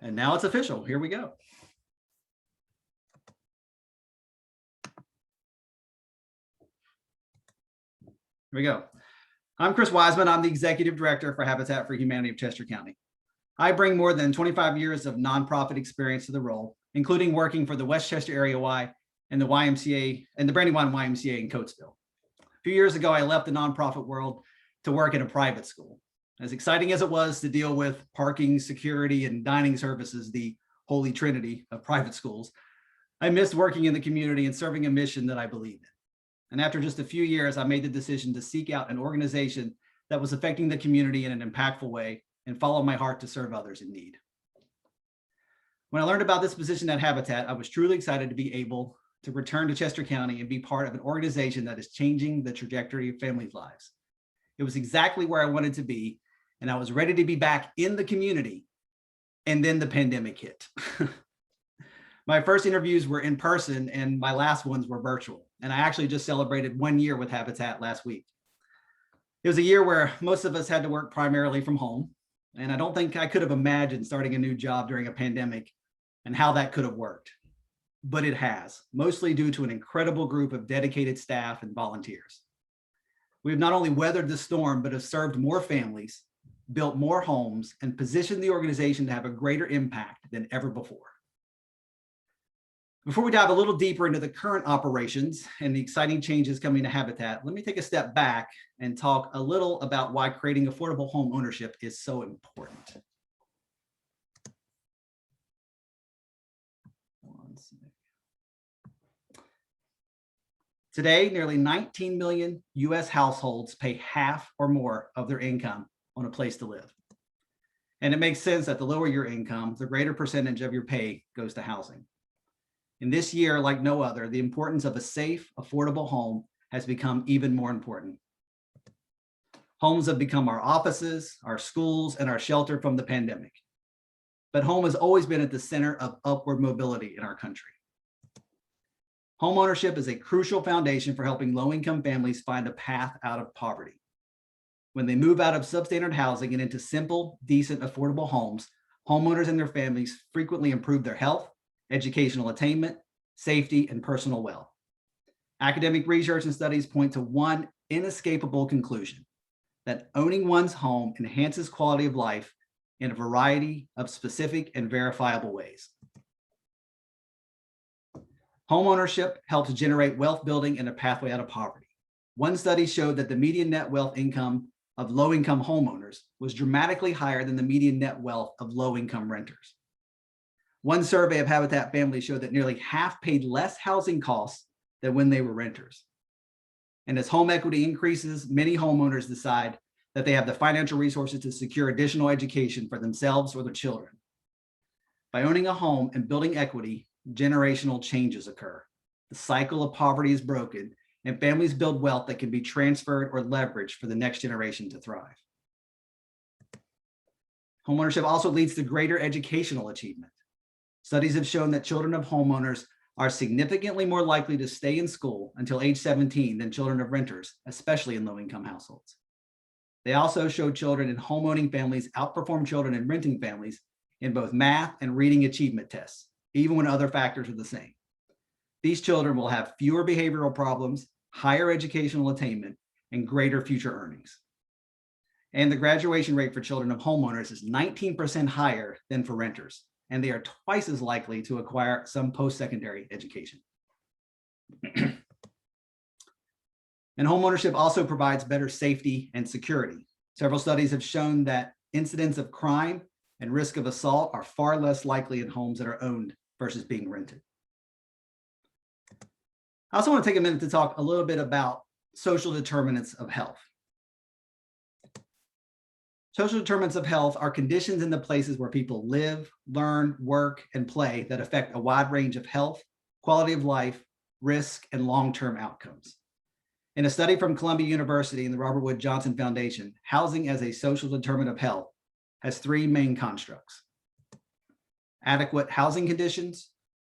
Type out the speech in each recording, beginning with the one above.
And now it's official. Here we go. Here we go. I'm Chris Wiseman. I'm the Executive Director for Habitat for Humanity of Chester County. I bring more than 25 years of nonprofit experience to the role, including working for the Westchester Area Y and the YMCA and the Brandywine YMCA in Coatesville. A few years ago, I left the nonprofit world to work in a private school. As exciting as it was to deal with parking, security, and dining services, the holy trinity of private schools, I missed working in the community and serving a mission that I believed in. And after just a few years, I made the decision to seek out an organization that was affecting the community in an impactful way and follow my heart to serve others in need. When I learned about this position at Habitat, I was truly excited to be able to return to Chester County and be part of an organization that is changing the trajectory of families' lives. It was exactly where I wanted to be, and I was ready to be back in the community, and then the pandemic hit. My first interviews were in person and my last ones were virtual. And I actually just celebrated 1 year with Habitat last week. It was a year where most of us had to work primarily from home. And I don't think I could have imagined starting a new job during a pandemic and how that could have worked. But it has, mostly due to an incredible group of dedicated staff and volunteers. We've not only weathered the storm, but have served more families, built more homes, and positioned the organization to have a greater impact than ever before. Before we dive a little deeper into the current operations and the exciting changes coming to Habitat, let me take a step back and talk a little about why creating affordable home ownership is so important. Today, nearly 19 million US households pay half or more of their income on a place to live. And it makes sense that the lower your income, the greater percentage of your pay goes to housing. In this year, like no other, the importance of a safe, affordable home has become even more important. Homes have become our offices, our schools, and our shelter from the pandemic. But home has always been at the center of upward mobility in our country. Homeownership is a crucial foundation for helping low-income families find a path out of poverty. When they move out of substandard housing and into simple, decent, affordable homes, homeowners and their families frequently improve their health, educational attainment, safety, and personal wealth. Academic research and studies point to one inescapable conclusion: that owning one's home enhances quality of life in a variety of specific and verifiable ways. Homeownership helps generate wealth building and a pathway out of poverty. One study showed that the median net wealth income of low-income homeowners was dramatically higher than the median net wealth of low-income renters. One survey of Habitat families showed that nearly half paid less housing costs than when they were renters. And as home equity increases, many homeowners decide that they have the financial resources to secure additional education for themselves or their children. By owning a home and building equity, generational changes occur. The cycle of poverty is broken, and families build wealth that can be transferred or leveraged for the next generation to thrive. Homeownership also leads to greater educational achievement. Studies have shown that children of homeowners are significantly more likely to stay in school until age 17 than children of renters, especially in low-income households. They also show children in homeowning families outperform children in renting families in both math and reading achievement tests, even when other factors are the same. These children will have fewer behavioral problems, higher educational attainment, and greater future earnings. And the graduation rate for children of homeowners is 19% higher than for renters, and they are twice as likely to acquire some post-secondary education. And homeownership also provides better safety and security. Several studies have shown that incidents of crime and risk of assault are far less likely in homes that are owned versus being rented. I also want to take a minute to talk a little bit about social determinants of health. Social determinants of health are conditions in the places where people live, learn, work, and play that affect a wide range of health, quality of life, risk, and long-term outcomes. In a study from Columbia University and the Robert Wood Johnson Foundation, housing as a social determinant of health has three main constructs: adequate housing conditions,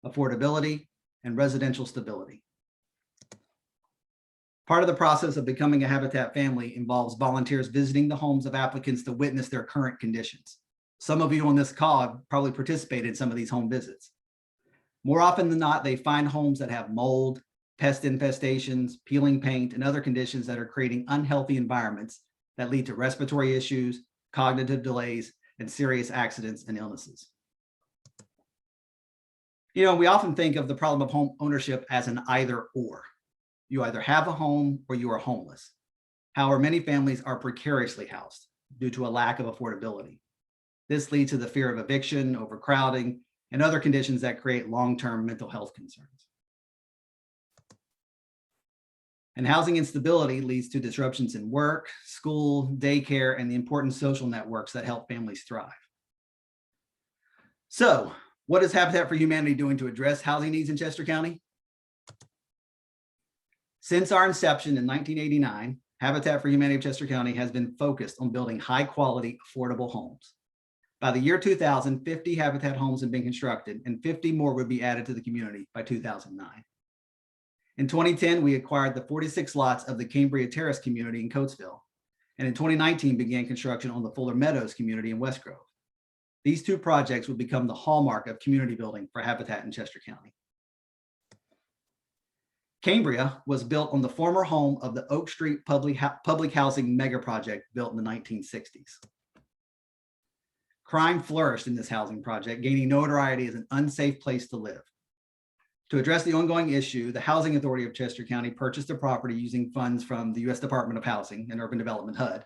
affordability, and residential stability. Part of the process of becoming a Habitat family involves volunteers visiting the homes of applicants to witness their current conditions. Some of you on this call have probably participated in some of these home visits. More often than not, they find homes that have mold, pest infestations, peeling paint, and other conditions that are creating unhealthy environments that lead to respiratory issues, cognitive delays, and serious accidents and illnesses. You know, we often think of the problem of home ownership as an either or. You either have a home or you are homeless. However, many families are precariously housed due to a lack of affordability. This leads to the fear of eviction, overcrowding, and other conditions that create long-term mental health concerns. And housing instability leads to disruptions in work, school, daycare, and the important social networks that help families thrive. So, what is Habitat for Humanity doing to address housing needs in Chester County? Since our inception in 1989, Habitat for Humanity of Chester County has been focused on building high-quality, affordable homes. By the year 2000, 50 Habitat homes have been constructed, and 50 more would be added to the community by 2009. In 2010, we acquired the 46 lots of the Cambria Terrace community in Coatesville, and in 2019 began construction on the Fuller Meadows community in West Grove. These two projects will become the hallmark of community building for Habitat in Chester County. Cambria was built on the former home of the Oak Street public housing mega project built in the 1960s. Crime flourished in this housing project, gaining notoriety as an unsafe place to live. To address the ongoing issue, the Housing Authority of Chester County purchased the property using funds from the U.S. Department of Housing and Urban Development, HUD,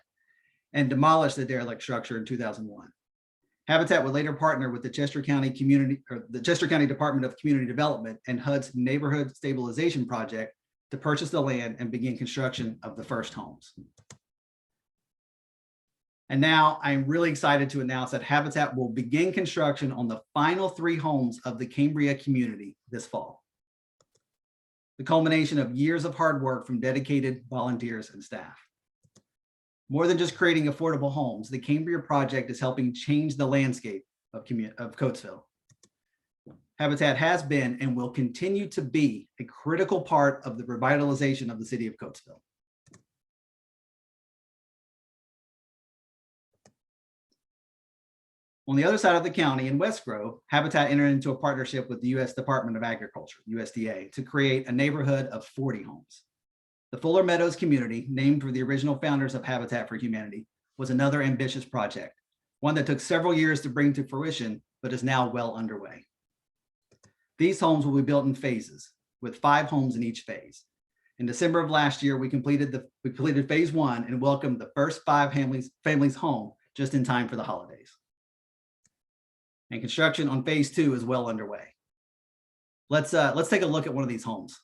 and demolished the derelict structure in 2001. Habitat would later partner with the Chester County Department of Community Development and HUD's Neighborhood Stabilization Project to purchase the land and begin construction of the first homes. And now I'm really excited to announce that Habitat will begin construction on the final 3 homes of the Cambria community this fall. The culmination of years of hard work from dedicated volunteers and staff. More than just creating affordable homes, the Cambria project is helping change the landscape of Coatesville. Habitat has been and will continue to be a critical part of the revitalization of the city of Coatesville. On the other side of the county in West Grove, Habitat entered into a partnership with the U.S. Department of Agriculture, USDA, to create a neighborhood of 40 homes. The Fuller Meadows community, named for the original founders of Habitat for Humanity, was another ambitious project, one that took several years to bring to fruition, but is now well underway. These homes will be built in phases, with 5 homes in each phase. In December of last year, we completed phase 1 and welcomed the first 5 families home just in time for the holidays. And construction on phase 2 is well underway. Let's take a look at one of these homes.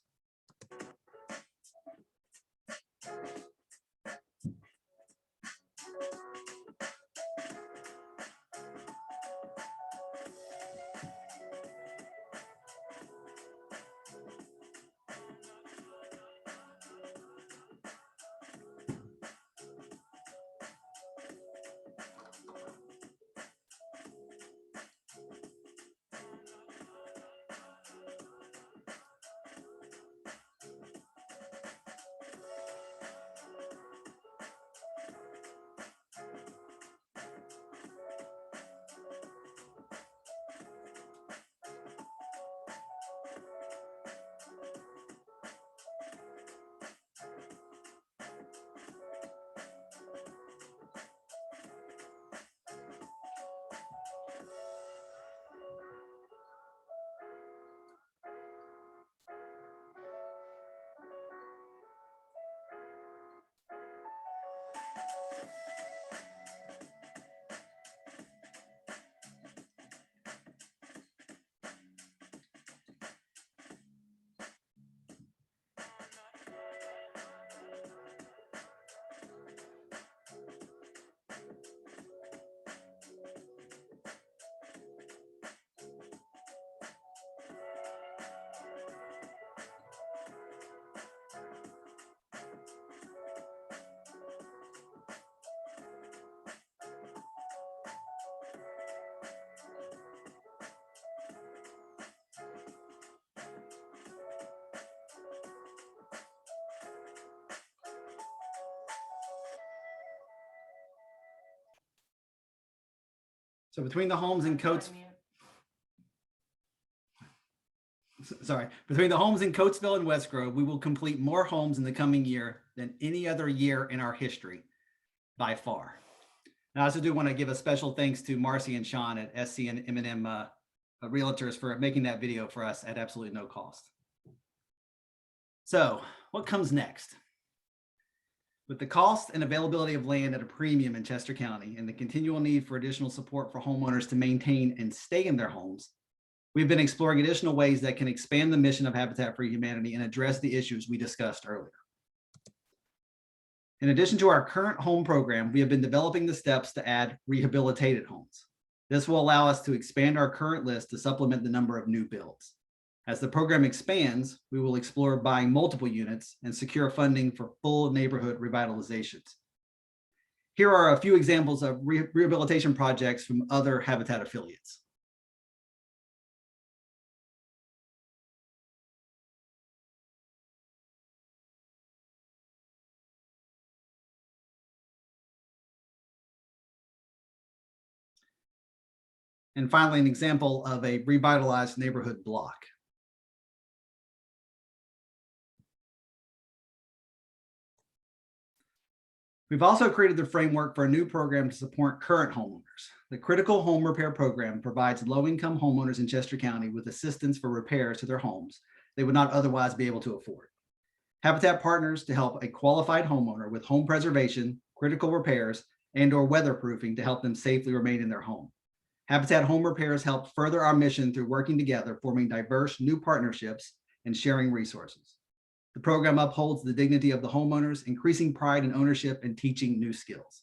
So between the homes in between the homes in Coatesville and West Grove, we will complete more homes in the coming year than any other year in our history by far. And I also do want to give a special thanks to Marcy and Sean at SC and M&M Realtors for making that video for us at absolutely no cost. So what comes next? With the cost and availability of land at a premium in Chester County and the continual need for additional support for homeowners to maintain and stay in their homes, we've been exploring additional ways that can expand the mission of Habitat for Humanity and address the issues we discussed earlier. In addition to our current home program, we have been developing the steps to add rehabilitated homes. This will allow us to expand our current list to supplement the number of new builds. As the program expands, we will explore buying multiple units and secure funding for full neighborhood revitalizations. Here are a few examples of rehabilitation projects from other Habitat affiliates. And finally, an example of a revitalized neighborhood block. We've also created the framework for a new program to support current homeowners. The Critical Home Repair Program provides low-income homeowners in Chester County with assistance for repairs to their homes they would not otherwise be able to afford. Habitat partners to help a qualified homeowner with home preservation, critical repairs, and/or weatherproofing to help them safely remain in their home. Habitat Home Repairs help further our mission through working together, forming diverse new partnerships and sharing resources. The program upholds the dignity of the homeowners, increasing pride in ownership and teaching new skills.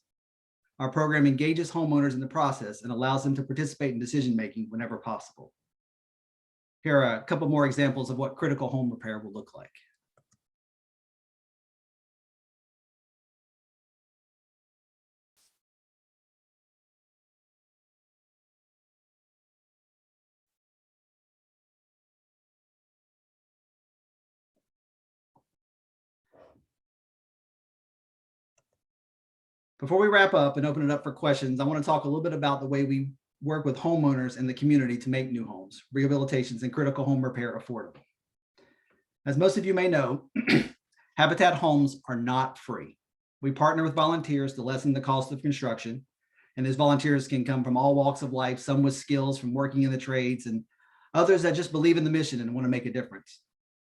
Our program engages homeowners in the process and allows them to participate in decision-making whenever possible. Here are a couple more examples of what critical home repair will look like. Before we wrap up and open it up for questions, I want to talk a little bit about the way we work with homeowners in the community to make new homes, rehabilitations, and critical home repair affordable. As most of you may know, Habitat homes are not free. We partner with volunteers to lessen the cost of construction, and these volunteers can come from all walks of life, some with skills from working in the trades, and others that just believe in the mission and want to make a difference.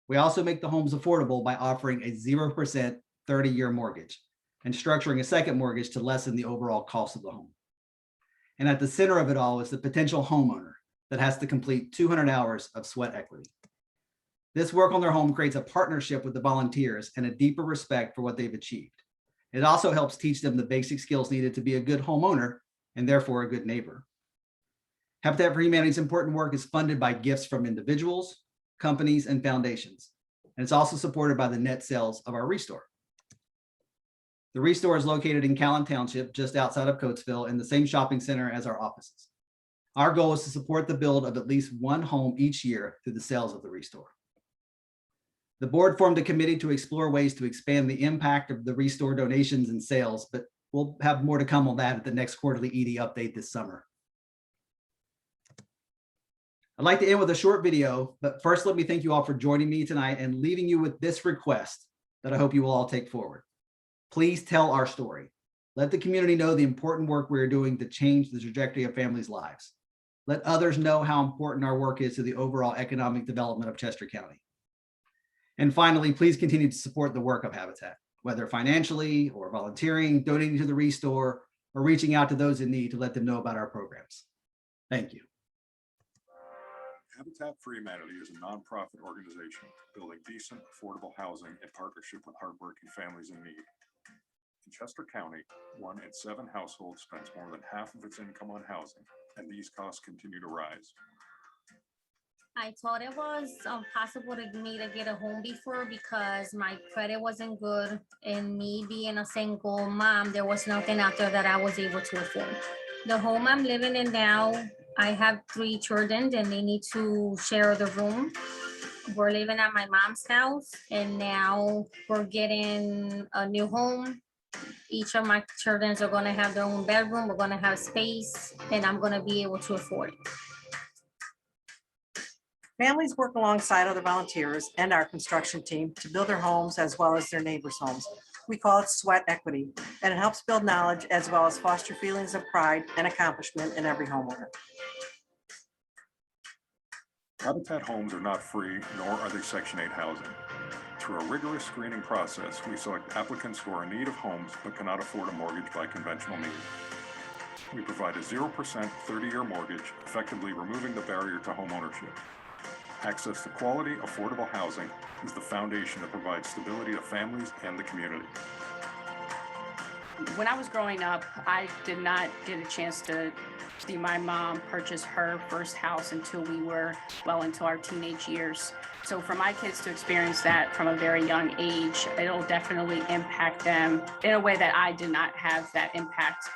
We also make the homes affordable by offering a 0% 30-year mortgage and structuring a second mortgage to lessen the overall cost of the home. And at the center of it all is the potential homeowner that has to complete 200 hours of sweat equity. This work on their home creates a partnership with the volunteers and a deeper respect for what they've achieved. It also helps teach them the basic skills needed to be a good homeowner and therefore a good neighbor. Habitat for Humanity's important work is funded by gifts from individuals, companies, and foundations. And it's also supported by the net sales of our Restore. The Restore is located in Callan Township, just outside of Coatesville, in the same shopping center as our offices. Our goal is to support the build of at least one home each year through the sales of the Restore. The board formed a committee to explore ways to expand the impact of the Restore donations and sales, but we'll have more to come on that at the next quarterly ED update this summer. I'd like to end with a short video, but first let me thank you all for joining me tonight and leaving you with this request that I hope you will all take forward. Please tell our story. Let the community know the important work we're doing to change the trajectory of families' lives. Let others know how important our work is to the overall economic development of Chester County. And finally, please continue to support the work of Habitat, whether financially or volunteering, donating to the Restore, or reaching out to those in need to let them know about our programs. Thank you. Habitat for Humanity is a nonprofit organization building decent, affordable housing in partnership with hardworking families in need. In Chester County, 1 in 7 households spends more than half of its income on housing, and these costs continue to rise. I thought it was possible to me to get a home before because my credit wasn't good, and me being a single mom, there was nothing out there that I was able to afford. The home I'm living in now, I have 3 children and they need to share the room. We're living at my mom's house and now we're getting a new home Each of my children are gonna have their own bedroom, we're gonna have space, and I'm gonna be able to afford it. Families work alongside other volunteers and our construction team to build their homes as well as their neighbors' homes. We call it sweat equity, and it helps build knowledge as well as foster feelings of pride and accomplishment in every homeowner. Habitat homes are not free, nor are they Section 8 housing. Through a rigorous screening process, we select applicants who are in need of homes but cannot afford a mortgage by conventional means. We provide a 0% 30-year mortgage, effectively removing the barrier to homeownership. Access to quality, affordable housing is the foundation that provides stability to families and the community. When I was growing up, I did not get a chance to see my mom purchase her first house until we were well into our teenage years. So for my kids to experience that from a very young age, it'll definitely impact them in a way that I did not have that impact.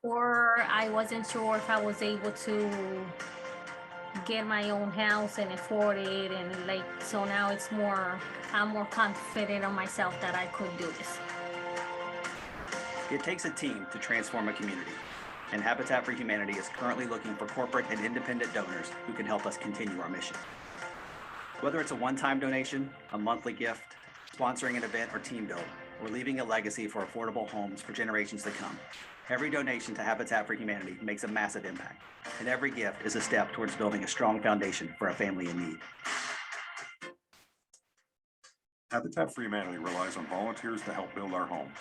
Before, I wasn't sure if I was able to get my own house and afford it, and so now I'm more confident on myself that I could do this. It takes a team to transform a community, and Habitat for Humanity is currently looking for corporate and independent donors who can help us continue our mission. Whether it's a one-time donation, a monthly gift, sponsoring an event or team build, or leaving a legacy for affordable homes for generations to come, every donation to Habitat for Humanity makes a massive impact, and every gift is a step towards building a strong foundation for a family in need. Habitat for Humanity relies on volunteers to help build our homes.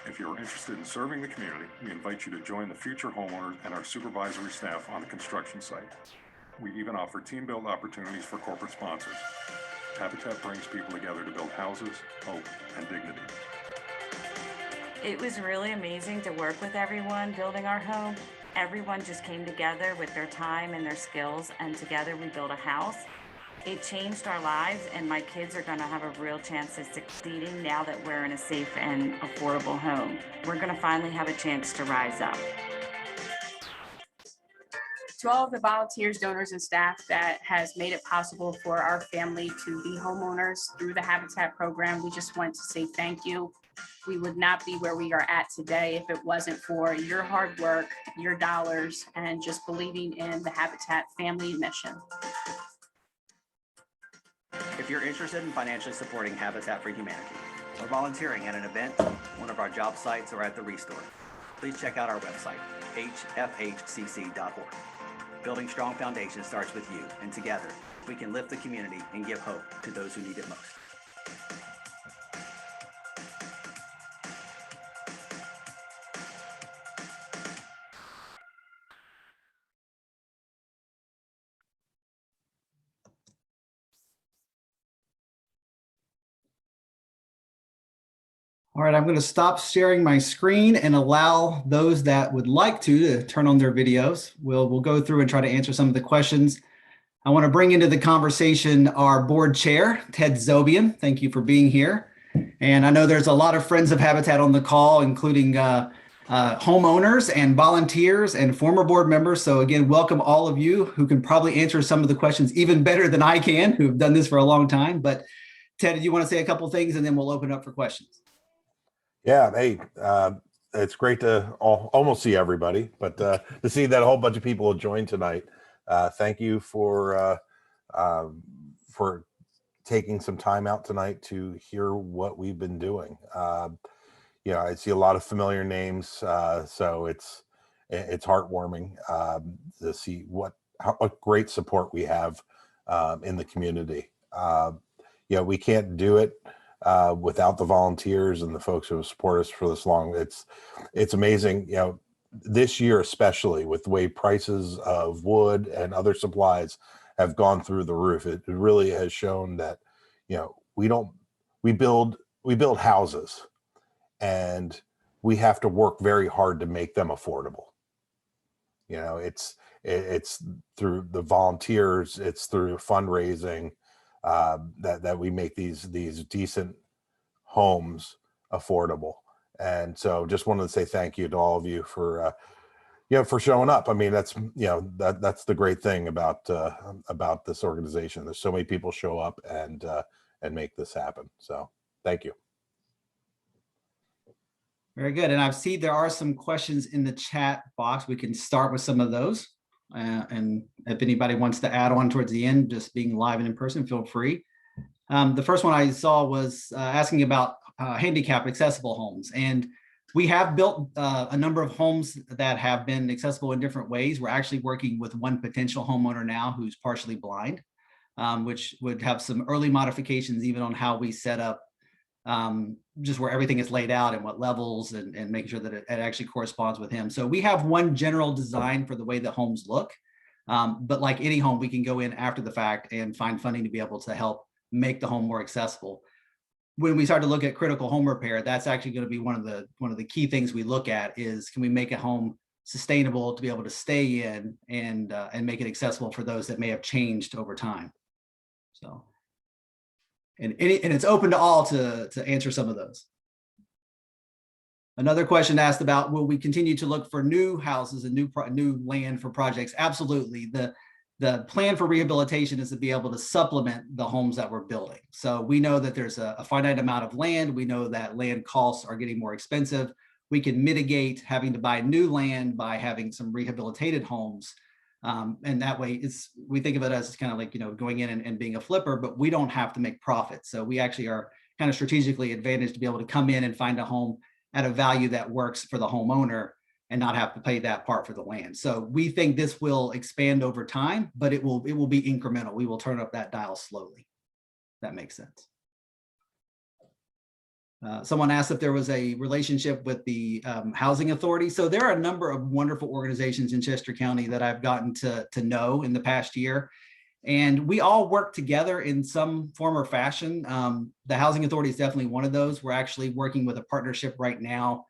If you are interested in serving the community, we invite you to join the future homeowners and our supervisory staff on the construction site. We even offer team build opportunities for corporate sponsors. Habitat brings people together to build houses, hope, and dignity. It was really amazing to work with everyone building our home. Everyone just came together with their time and their skills, and together we built a house. It changed our lives, and my kids are going to have a real chance of succeeding now that we're in a safe and affordable home. We're going to finally have a chance to rise up. To all of the volunteers, donors, and staff that has made it possible for our family to be homeowners through the Habitat program, we just want to say thank you. We would not be where we are at today if it wasn't for your hard work, your dollars, and just believing in the Habitat family mission. If you're interested in financially supporting Habitat for Humanity or volunteering at an event, one of our job sites, or at the Restore, please check out our website, hfhcc.org. Building strong foundations starts with you, and together we can lift the community and give hope to those who need it most. All right, I'm going to stop sharing my screen and allow those that would like to turn on their videos. We'll go through and try to answer some of the questions. I want to bring into the conversation our board chair, Ted Zobian. Thank you for being here. And I know there's a lot of friends of Habitat on the call, including homeowners and volunteers and former board members. So again, welcome all of you who can probably answer some of the questions even better than I can, who have done this for a long time. But Ted, do you want to say a couple things and then we'll open up for questions? Yeah, hey, it's great to almost see everybody, but to see that a whole bunch of people have joined tonight. Thank you for taking some time out tonight to hear what we've been doing. I see a lot of familiar names, so it's heartwarming to see what great support we have in the community. We can't do it without the volunteers and the folks who have supported us for this long. It's amazing, this year, especially with the way prices of wood and other supplies have gone through the roof. It really has shown that, we build houses and we have to work very hard to make them affordable. It's through the volunteers, it's through fundraising, that we make these decent homes affordable. And so just wanted to say thank you to all of you for showing up. I mean, that's the great thing about this organization. There's so many people show up and make this happen. So thank you. Very good. And I've seen there are some questions in the chat box. We can start with some of those. And if anybody wants to add on towards the end, just being live and in person, feel free. The first one I saw was asking about handicapped accessible homes. And we have built a number of homes that have been accessible in different ways. We're actually working with one potential homeowner now who's partially blind, which would have some early modifications even on how we set up just where everything is laid out and what levels and making sure that it actually corresponds with him. So we have one general design for the way the homes look. But like any home, we can go in after the fact and find funding to be able to help make the home more accessible. When we start to look at critical home repair, that's actually going to be one of the key things we look at is, can we make a home sustainable to be able to stay in and make it accessible for those that may have changed over time. So, and it's open to all to answer some of those. Another question asked about, will we continue to look for new houses and new land for projects? Absolutely. The plan for rehabilitation is to be able to supplement the homes that we're building. So we know that there's a finite amount of land. We know that land costs are getting more expensive. We can mitigate having to buy new land by having some rehabilitated homes. And that way we think of it as kind of like, going in and being a flipper, but we don't have to make profit. So we actually are kind of strategically advantaged to be able to come in and find a home at a value that works for the homeowner and not have to pay that part for the land. So we think this will expand over time, but it will be incremental. We will turn up that dial slowly. That makes sense. Someone asked if there was a relationship with the housing authority. So there are a number of wonderful organizations in Chester County that I've gotten to know in the past year. And we all work together in some form or fashion. The housing authority is definitely one of those. We're actually working with a partnership right now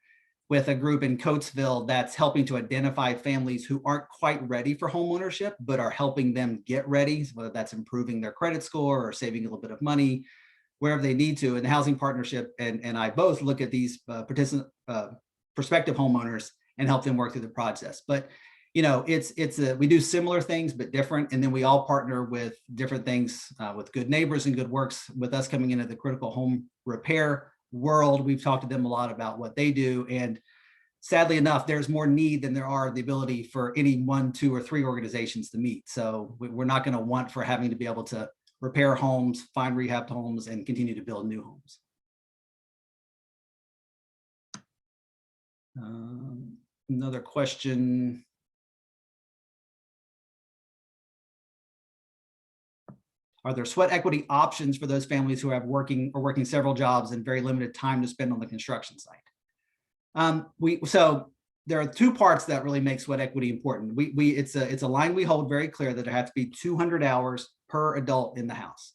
with a group in Coatesville that's helping to identify families who aren't quite ready for homeownership, but are helping them get ready, whether that's improving their credit score or saving a little bit of money, wherever they need to. And the housing partnership and I both look at these prospective homeowners and help them work through the process. But we do similar things, but different. And then we all partner with different things with Good Neighbors and Good Works, with us coming into the critical home repair world. We've talked to them a lot about what they do. And sadly enough, there's more need than there are the ability for any 1, 2, or 3 organizations to meet. So we're not going to want for having to be able to repair homes, find rehab homes, and continue to build new homes. Another question. Are there sweat equity options for those families who have working several jobs and very limited time to spend on the construction site? So there are 2 parts that really make sweat equity important. It's a line we hold very clear that there has to be 200 hours per adult in the house.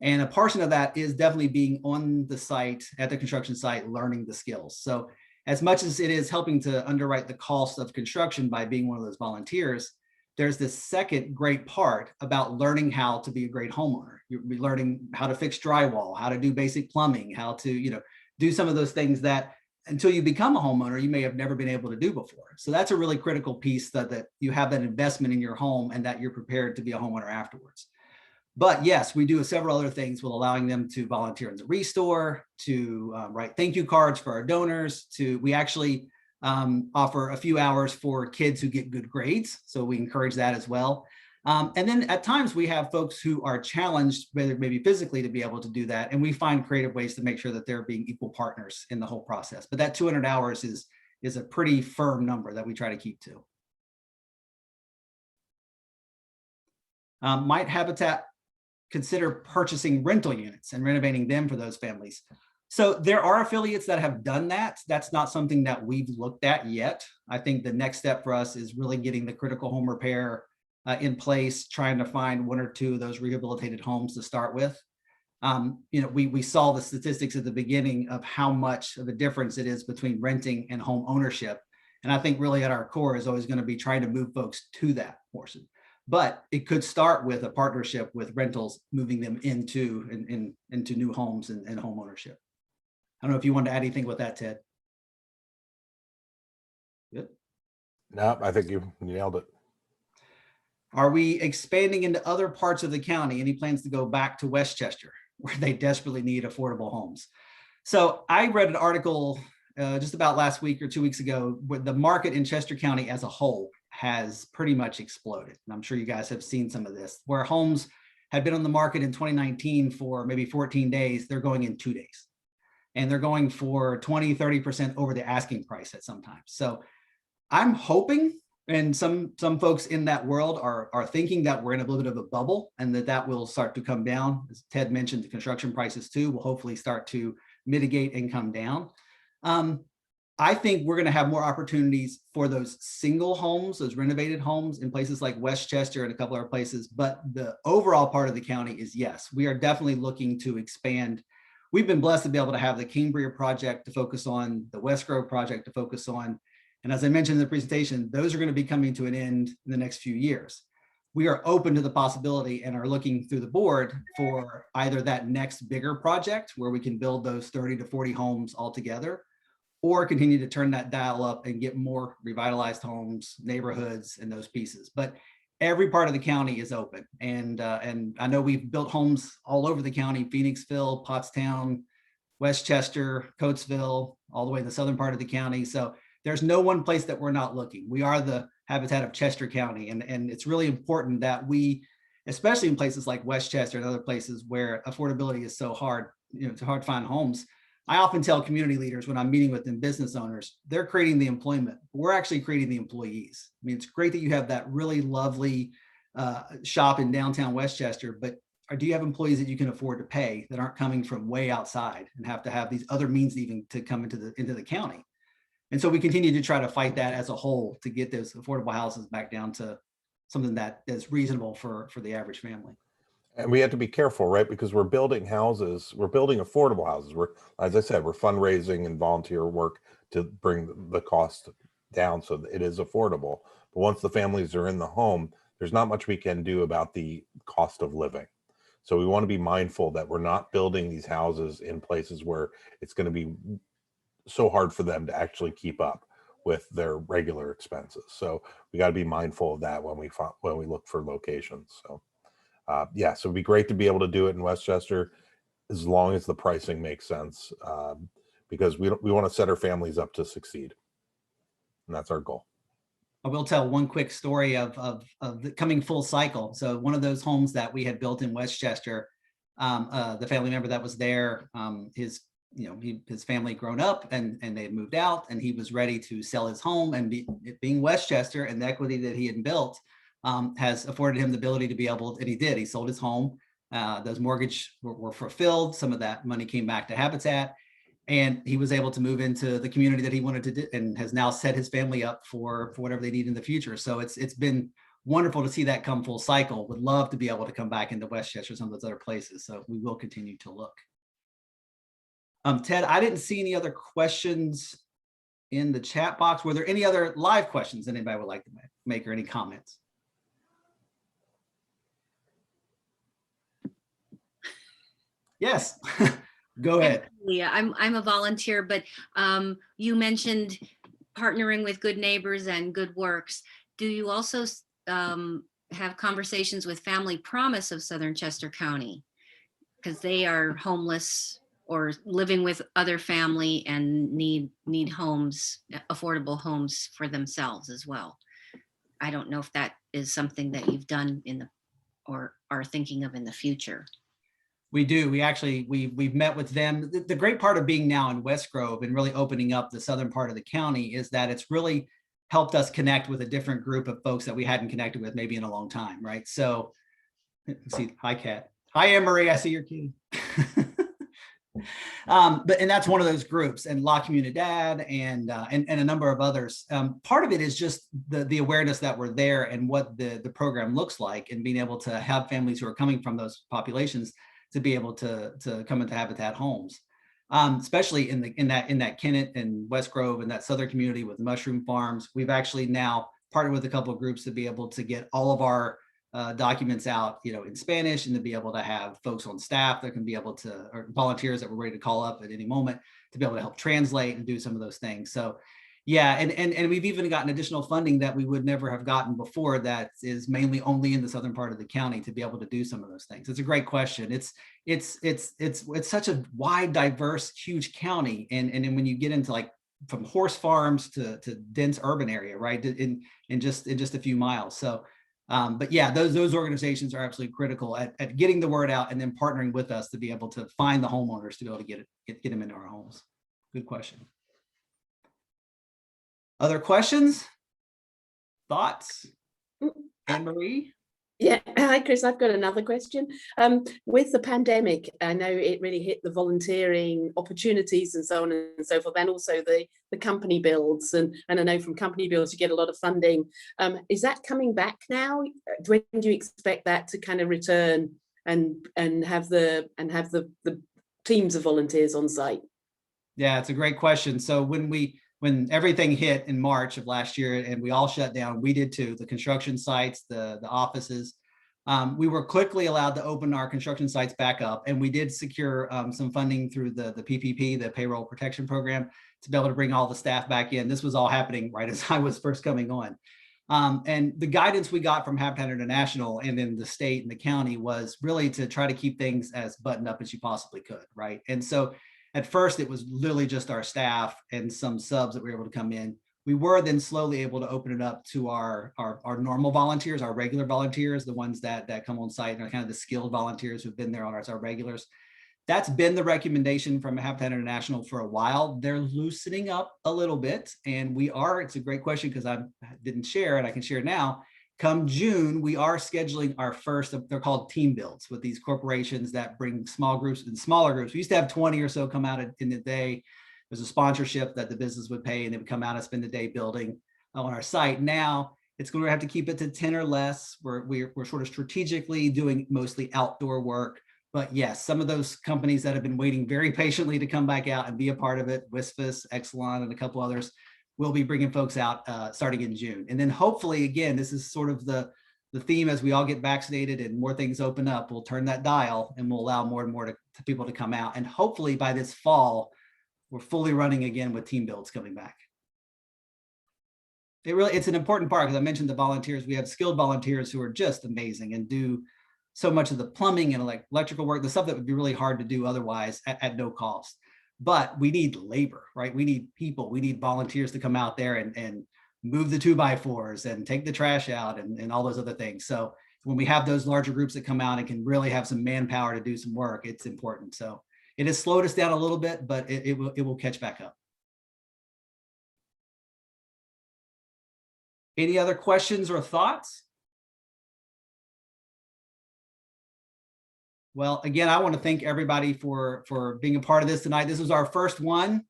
And a portion of that is definitely being on the site, at the construction site, learning the skills. So as much as it is helping to underwrite the cost of construction by being one of those volunteers, there's this second great part about learning how to be a great homeowner. You're learning how to fix drywall, how to do basic plumbing, how to, do some of those things that until you become a homeowner, you may have never been able to do before. So that's a really critical piece that you have that investment in your home and that you're prepared to be a homeowner afterwards. But yes, we do several other things with allowing them to volunteer in the restore, to write thank you cards for our donors, we actually offer a few hours for kids who get good grades. So we encourage that as well. And then at times we have folks who are challenged, whether maybe physically, to be able to do that. And we find creative ways to make sure that they're being equal partners in the whole process. But that 200 hours is a pretty firm number that we try to keep to. Might Habitat consider purchasing rental units and renovating them for those families? So there are affiliates that have done that. That's not something that we've looked at yet. I think the next step for us is really getting the critical home repair in place, trying to find 1 or 2 of those rehabilitated homes to start with. We saw the statistics at the beginning of how much of a difference it is between renting and home ownership. And I think really at our core is always going to be trying to move folks to that portion. But it could start with a partnership with rentals, moving them into new homes and home ownership. I don't know if you want to add anything with that, Ted. Good. No, I think you nailed it. Are we expanding into other parts of the county? Any plans to go back to Westchester, where they desperately need affordable homes? So I read an article just about last week or 2 weeks ago, where the market in Chester County as a whole has pretty much exploded. And I'm sure you guys have seen some of this, where homes had been on the market in 2019 for maybe 14 days, they're going in 2 days. And they're going for 20, 30% over the asking price at sometimes. So I'm hoping, and some folks in that world are thinking that we're in a little bit of a bubble and that will start to come down. As Ted mentioned, the construction prices too will hopefully start to mitigate and come down. I think we're going to have more opportunities for those single homes, those renovated homes in places like Westchester and a couple other places. But the overall part of the county is, yes, we are definitely looking to expand. We've been blessed to be able to have the Cambria project to focus on, the West Grove project to focus on. And as I mentioned in the presentation, those are going to be coming to an end in the next few years. We are open to the possibility and are looking through the board for either that next bigger project where we can build those 30 to 40 homes all together, or continue to turn that dial up and get more revitalized homes, neighborhoods, and those pieces. But every part of the county is open. And I know we've built homes all over the county, Phoenixville, Pottstown, Westchester, Coatesville, all the way in the southern part of the county. So there's no one place that we're not looking. We are the habitat of Chester County. And it's really important that we, especially in places like Westchester and other places where affordability is so hard, it's hard to find homes. I often tell community leaders when I'm meeting with them, business owners, they're creating the employment. We're actually creating the employees. I mean, it's great that you have that really lovely shop in downtown Westchester, but do you have employees that you can afford to pay that aren't coming from way outside and have to have these other means even to come into the county? And so we continue to try to fight that as a whole to get those affordable houses back down to something that is reasonable for the average family. And we have to be careful, right? Because we're building houses, we're building affordable houses. We're, as I said, we're fundraising and volunteer work to bring the cost down so that it is affordable. But once the families are in the home, there's not much we can do about the cost of living. So we want to be mindful that we're not building these houses in places where it's going to be so hard for them to actually keep up with their regular expenses. So we got to be mindful of that when we look for locations. So yeah, so it'd be great to be able to do it in Westchester as long as the pricing makes sense, because we want to set our families up to succeed, and that's our goal. I will tell one quick story of the coming full cycle. So one of those homes that we had built in Westchester, the family member that was there, his family grown up and they had moved out, and he was ready to sell his home, and being Westchester and the equity that he had built has afforded him the ability to be able, and he did, he sold his home. Those mortgage were fulfilled. Some of that money came back to Habitat, and he was able to move into the community that he wanted to do, and has now set his family up for whatever they need in the future. So it's been wonderful to see that come full cycle. Would love to be able to come back into Westchester, some of those other places. So we will continue to look. Ted, I didn't see any other questions in the chat box. Were there any other live questions that anybody would like to make, or any comments? Yes, go ahead. Yeah, I'm a volunteer, but you mentioned partnering with Good Neighbors and Good Works. Do you also have conversations with Family Promise of Southern Chester County? Because they are homeless or living with other family and need homes, affordable homes for themselves as well. I don't know if that is something that you've done or are thinking of in the future. We do. We've met with them. The great part of being now in West Grove and really opening up the southern part of the county is that it's really helped us connect with a different group of folks that we hadn't connected with maybe in a long time, right? So, see, hi, Kat. Hi, Anne Marie. I see your kid. And that's one of those groups, and La Comunidad and a number of others. Part of it is just the awareness that we're there and what the program looks like, and being able to have families who are coming from those populations to be able to come into Habitat homes, especially in that Kennett and West Grove and that southern community with mushroom farms. We've actually now partnered with a couple of groups to be able to get all of our documents out, in Spanish, and to be able to have folks on staff that can be able to, or volunteers that we're ready to call up at any moment to be able to help translate and do some of those things. So yeah, and we've even gotten additional funding that we would never have gotten before, that is mainly only in the southern part of the county, to be able to do some of those things. It's a great question. It's such a wide, diverse, huge county, and when you get into like from horse farms to dense urban area, right? In just a few miles. So, but yeah, those organizations are absolutely critical at getting the word out and then partnering with us to be able to find the homeowners to be able to get them into our homes. Good question. Other questions? Thoughts? Anne Marie? Yeah, hi Chris, I've got another question. With the pandemic, I know it really hit the volunteering opportunities and so on and so forth, and also the company builds, and I know from company builds you get a lot of funding. Is that coming back now? When do you expect that to kind of return and have the teams of volunteers on site? Yeah, it's a great question. So when everything hit in March of last year and we all shut down, we did too, the construction sites, the offices, we were quickly allowed to open our construction sites back up. And we did secure some funding through the PPP, the Payroll Protection Program, to be able to bring all the staff back in. This was all happening right as I was first coming on. And the guidance we got from Habitat International and then the state and the county was really to try to keep things as buttoned up as you possibly could, right? And so at first, it was literally just our staff and some subs that were able to come in. We were then slowly able to open it up to our normal volunteers, our regular volunteers, the ones that come on site and are kind of the skilled volunteers who've been there on our regulars. That's been the recommendation from Habitat International for a while. They're loosening up a little bit, and it's a great question because I didn't share and I can share now. Come June, we are scheduling our first, they're called team builds with these corporations that bring small groups and smaller groups. We used to have 20 or so come out in the day. There's a sponsorship that the business would pay and they would come out and spend the day building on our site. Now it's going to have to keep it to 10 or less. We're sort of strategically doing mostly outdoor work. But yes, some of those companies that have been waiting very patiently to come back out and be a part of it, Wispas, Exelon, and a couple others, we'll be bringing folks out starting in June. And then hopefully, again, this is sort of the theme as we all get vaccinated and more things open up, we'll turn that dial and we'll allow more and more to people to come out. And hopefully by this fall, we're fully running again with team builds coming back. It's an important part because I mentioned the volunteers. We have skilled volunteers who are just amazing and do so much of the plumbing and electrical work, the stuff that would be really hard to do otherwise at no cost. But we need labor, right? We need people, we need volunteers to come out there and move the 2x4s and take the trash out and all those other things. So when we have those larger groups that come out and can really have some manpower to do some work, it's important. So it has slowed us down a little bit, but it will catch back up. Any other questions or thoughts? Well, again, I want to thank everybody for being a part of this tonight. This was our first one.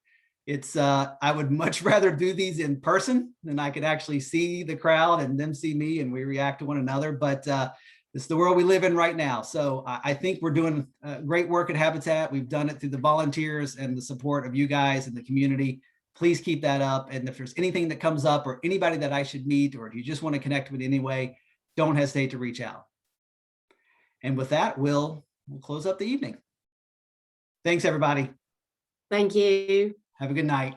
It's I would much rather do these in person than I could actually see the crowd and them see me and we react to one another. But it's the world we live in right now. So I think we're doing great work at Habitat. We've done it through the volunteers and the support of you guys and the community. Please keep that up. And if there's anything that comes up or anybody that I should meet, or if you just want to connect with anyway, don't hesitate to reach out. And with that, we'll close up the evening. Thanks, everybody. Thank you. Have a good night.